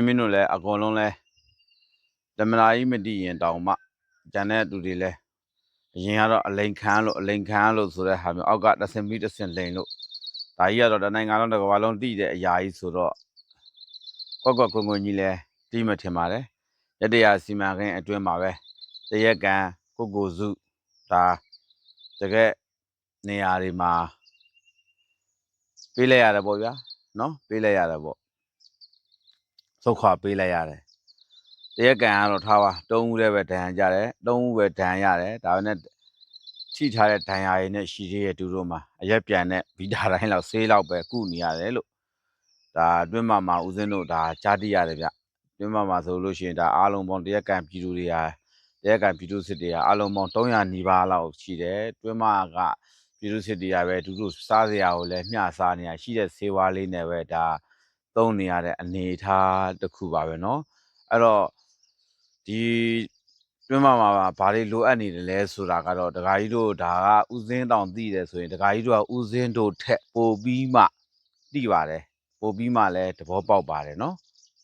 မင်းတို့လည်းအကုန်လုံးလဲတမနာကြီးမတည်ရင်တောင်မှကျန်တဲ့သူတွေလဲအရင်ကတော့အလိန်ခံလို့ဆိုတဲ့ဟာမျိုးအောက်ကတစ်စင်ပြီးတစ်စင်လိန်လို့ဒါကြီးကတော့တနိုင်ငံလုံးတစ်ကမ္ဘာလုံးတည်တဲ့အရာကြီးဆိုတော့ကွက်ကွက်ကွင်းကြီးလဲတီးမထင်ပါတယ်ရတရာစီမံကိန်းအတွင်းမှာပဲတရက်ကံကိုစုဒါတကယ်နေရာတွေမှာပေးလိုက်ရတယ်ပေါ့ဗျာနော်ပေးလိုက်ရတယ်ပေါ့သုတ်ခွာပေးလိုက်ရတယ်တရက်ကံကတော့ထားပါ3ဦးလည်းပဲဒဏ်ရာကြတယ်3ဦးပဲဒဏ်ရာရတယ်ဒါနဲ့ထိထားတဲ့ဒဏ်ရာရည်နဲ့ရှိသေးရဲ့သူတို့မှာအရက်ပြန်တဲ့ဗီတာတိုင်းလောက်ဆေးလောက်ပဲကုနေရတယ်လို့ဒါအတွင်းမှာဦးစင်းတို့ဒါကြားသိရတယ်ဗျအတွင်းမှာဆိုလို့ရှိရင်ဒါအားလုံးပေါင်းတရက်ကံပြည်သူတွေဟာတရက်ကံပြည်သူစစ်တွေဟာအားလုံးပေါင်း300နီးပါးလောက်ရှိတယ်အတွင်းမှာကပြည်သူစစ်တွေကပဲသူတို့စားစရာကိုလည်းမျှစားနေရရှိတဲ့ဆေးဝါးလေးနဲ့ပဲဒါသုံးနေရတဲ့အနေအထားတစ်ခုပါပဲเนาะအဲ့တော့ဒီတွင်းမှာဘာတွေလိုအပ်နေတယ်လဲဆိုတာကတော့ဒကာကြီးတို့ဒါကဥစင်းတောင်သိတယ်ဆိုရင်ဒကာကြီးတို့ကဥစင်းတို့ထက်ပိုပြီးမှသိပါတယ်ပိုပြီးမှလည်းသဘောပေါက်ပါတယ်เนาะ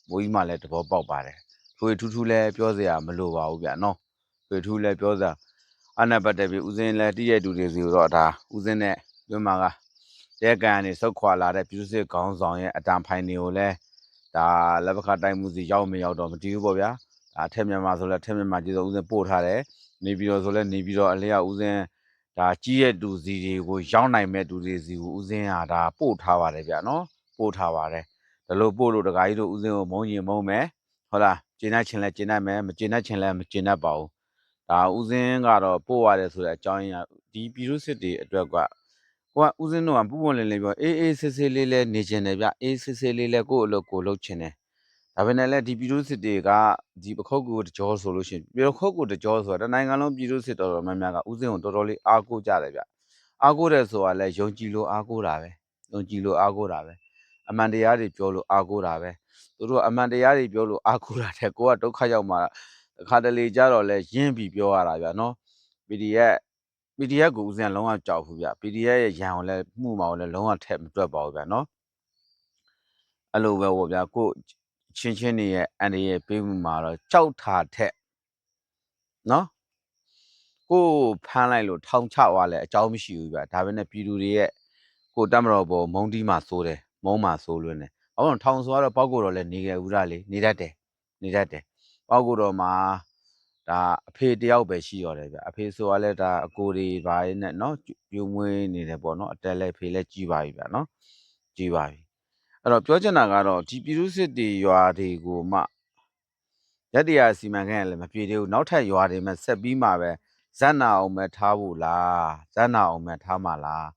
ပိုပြီးမှလည်းသဘောပေါက်ပါတယ်ထွေထူးထူးလည်းပြောစရာမလိုပါဘူးဗျเนาะထွေထူးလည်းပြောစရာအနာပတ်တယ်ပြီးဥစင်းလည်းတည့်ရတူတွေစီတော့ဒါဥစင်းနဲ့တွင်းမှာကတဲကန်ကနေစုတ်ခွာလာတဲ့ပြည်သူစစ်ခေါင်းဆောင်ရဲ့အတန်ဖိုင်တွေကိုလည်းဒါလက်ပခတိုင်းမှုစီရောက်မရောက်တော့မတည်ဘူးပေါ့ဗျာဒါထက်မြန်မာဆိုလဲထက်မြန်မာကြီးဆိုဥစဉ်ပို့ထားတယ်နေပြီးတော့ဆိုလဲနေပြီးတော့အလျောက်ဥစဉ်ဒါကြီးရဲ့တူစီတွေကိုရောက်နိုင်မဲ့တူတွေစီကိုဥစဉ်ဟာဒါပို့ထားပါတယ်ဗျနော်ပို့ထားပါတယ်ဒါလို့ပို့လို့တခါကြီးတို့ဥစဉ်ကိုမုံရင်မုံမယ်ဟုတ်လားကျင်းတတ်ချင်လဲကျင်းတတ်မယ်မကျင်းတတ်ချင်လဲမကျင်းတတ်ပါဘူးဒါဥစဉ်ကတော့ပို့ရတယ်ဆိုတဲ့အကြောင်းရင်းကဒီပြည်သူစစ်တွေအတွက်ကကိုကဥစဉ်တို့ကပူပွန်လင်းလင်းပြောအေးဆေးဆေးလေးလဲနေချင်တယ်ဗျအေးဆေးဆေးလေးလဲကိုယ့်အလုပ်ကိုလုပ်ချင်တယ်ဒါပေမဲ့လည်းဒီပြည်သူစစ်တွေကဒီပခုတ်ကူတကြောဆိုလို့ရှိရင်ပခုတ်ကူတကြောဆိုတာတနိုင်ငံလုံးပြည်သူစစ်တော်တော်များများကဥစဉ်ကိုတော်တော်လေးအားကိုးကြတယ်ဗျအားကိုးတယ်ဆိုတာလည်းယုံကြည်လို့အားကိုးတာပဲယုံကြည်လို့အားကိုးတာပဲအမှန်တရားတွေပြောလို့အားကိုးတာပဲသူတို့အမှန်တရားတွေပြောလို့အားကိုးတာတဲ့ကိုကဒုက္ခရောက်မှာတစ်ခါတလေကြတော့လဲရင်းပြီးပြောရတာဗျနော် PDF ကိုဥစဉ်လုံးဝကြောက်ဘူးဗျ PDF ရဲ့ရန်ကိုလည်းမှုမှာကိုလည်းလုံးဝထက်မတွက်ပါဘူးဗျနော်အဲ့လိုပဲပေါ့ဗျာကိုချင်းတွေရဲ့အန်ဒီရဲ့ပေးမှုမှာတော့ကြောက်တာထက်နော်ကိုဖမ်းလိုက်လို့ထောင်ချသွားလဲအကြောင်းမရှိဘူးဗျဒါပဲနဲ့ပြည်သူတွေရဲ့ကိုတက်မတော်ပေါ်မုံတီးမှစိုးတယ်မုံမှစိုးလွန်းတယ်ဘာလို့ထောင်ဆိုတော့ပောက်ကိုတော့လဲနေခဲ့ဦးလားလေနေတတ်တယ်ပောက်ကိုတော့မှာဒါအဖေတယောက်ပဲရှိရတယ်ဗျအဖေဆိုရလဲဒါအကိုတွေဘာရင်းနဲ့နော်ပြိုးမွေးနေတယ်ပေါ့နော်အတက်လဲဖေလဲကြီးပါပြီဗျနော်ကြီးပါပြီအဲ့တော့ပြောချင်တာကတော့ဒီပြည်သူစစ်တွေရွာတွေကိုမှရက်တရာစီမံကိန်းကလည်းမပြေသေးဘူးနောက်ထပ်ရွာတွေမှာဆက်ပြီးမှပဲဇက်နာအောင်ပဲထားဖို့လားဇက်နာအောင်ပဲထားမှာလား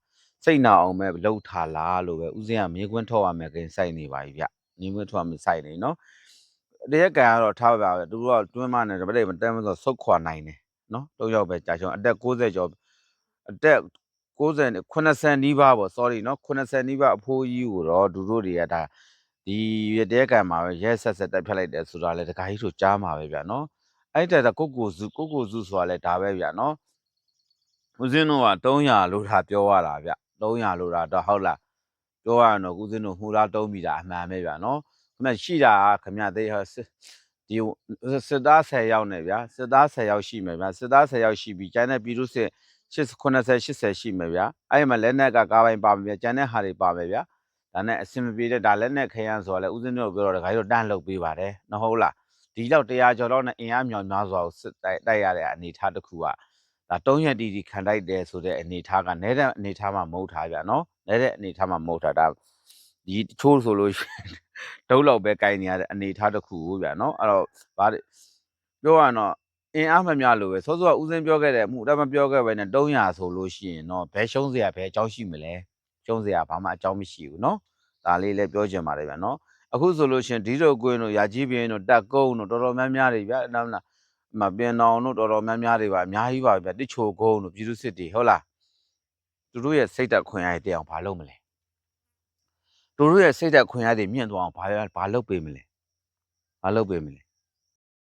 စိတ်နာအောင်ပဲလှုပ်ထားလားလို့ပဲဥစဉ်ကမြေခွန်းထောက်ရမယ်ခင်စိုက်နေပါပြီဗျမြေခွန်းထောက်မယ်စိုက်နေနော်တရက်ကန်ကတော့ထားပါပဲသူတို့ကတွင်းမနဲ့တပည့်မတမ်းဆိုဆုတ်ခွာနိုင်တယ်နော်၃ယောက်ပဲကြာချုံအသက်60ကျော်အသက်90 80နီးပါးပေါ့ sorry နော်80နီးပါးအဖိုးကြီးကိုတော့သူတို့တွေကဒါဒီတရက်ကန်မှာပဲရဲဆက်တက်ဖြတ်လိုက်တယ်ဆိုတာလေတခါကြီးဆိုကြားမှာပဲဗျာနော်အဲ့တဲ့ကိုစုဆိုတာလေဒါပဲဗျာနော်ဦးဇင်းတို့က300လို့ထားပြောရတာဗျ300လို့တာတော့ဟုတ်လားပြောရရင်တော့ဦးဇင်းတို့မှုလားတုံးမိတာအမှန်ပဲဗျာနော်ခမရှိတာခမသေးဒီစစ်သား10ယောက်နဲ့ဗျာစစ်သား10ယောက်ရှိမယ်ဗျာစစ်သား10ယောက်ရှိပြီးကျန်တဲ့ပြည်သူစစ်80ရှိမယ်ဗျာအဲ့မှာလက်နက်ကကားပိုင်းပါမယ်ဗျာကျန်တဲ့ဟာတွေပါမယ်ဗျာဒါနဲ့အစင်မပြေတဲ့ဒါလက်နဲ့ခရမ်းဆိုတော့လေဦးဇင်းတို့ပြောတော့တခါကြီးတော့တန်းလုပ်ပေးပါတယ်နော်ဟုတ်လားဒီလောက်100ကျော်တော့နဲ့အင်အားမြောင်များစွာကိုစစ်တိုက်ရတဲ့အနေအထားတစ်ခုကဒါ3ရက်တီခံတိုက်တယ်ဆိုတဲ့အနေအထားကနဲတဲ့အနေအထားမှာမဟုတ်တာဗျာနော်နဲတဲ့အနေအထားမှာမဟုတ်တာဒါဒီတချို့ဆိုလို့ဒုတ်လောက်ပဲကင်နေရတဲ့အနေအထားတစ်ခုကိုဗျာနော်အဲ့တော့ဗာပြောရတော့အင်အားမများလို့ပဲစောစောကဦးစင်းပြောခဲ့တဲ့မှုဒါမပြောခဲ့ပဲနဲ့300ဆိုလို့ရှိရင်တော့ဘယ်ရှုံးစရာဘယ်အကြောင်းရှိမလဲရှုံးစရာဘာမှအကြောင်းမရှိဘူးနော်ဒါလေးလည်းပြောချင်ပါတယ်ဗျာနော်အခုဆိုလို့ရှိရင်ဒီတို့ကွင်းတို့ရာကြီးပြင်းတို့တက်ကုန်းတို့တော်တော်များများတွေဗျာနားမလားမပင်တော်တို့တော်တော်များများတွေပါအများကြီးပါဗျာတစ်ချိုကုန်းတို့ပြည်သူစစ်တွေဟုတ်လားသူတို့ရဲ့စိတ်သက်ခွင့်ရတဲ့အောင်ဘာလုပ်မလဲသူတို့ရဲ့စိတ်သက်ခွင့်ရတဲ့မြင့်သွားအောင်ဘာလုပ်ပေးမလဲဘာလုပ်ပေးမလဲ